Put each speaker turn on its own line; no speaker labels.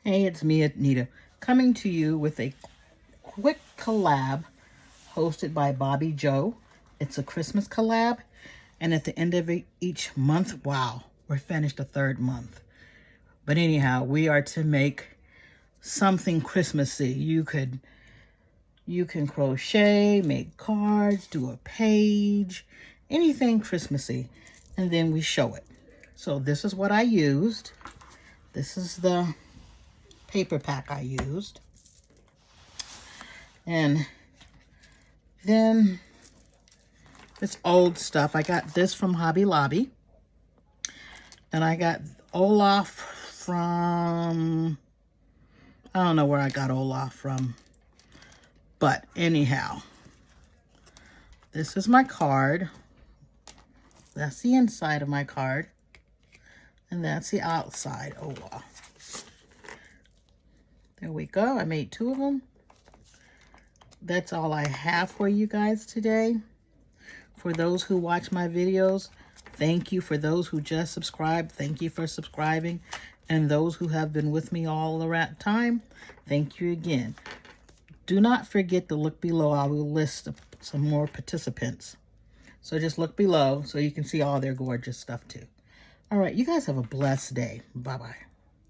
Hey, it's me, Anita, coming to you with a quick collab hosted by Bobby Joe. It's a Christmas collab, and at the end of each month, wow, we're finished the third month. But anyhow, we are to make something Christmassy. You can crochet, make cards, do a page, anything Christmassy, and then we show it. So this is what I used. This is the paper pack I used. And then it's old stuff. I got this from Hobby Lobby. And I got Olaf from, I don't know where I got Olaf from. But anyhow, this is my card. That's the inside of my card. And that's the outside. Oh, wow. There we go. I made 2 of them. That's all I have for you guys today. For those who watch my videos, thank you. For those who just subscribed, thank you for subscribing. And those who have been with me all around time, thank you again. Do not forget to look below. I will list some more participants. So just look below so you can see all their gorgeous stuff too. All right, you guys have a blessed day. Bye-bye.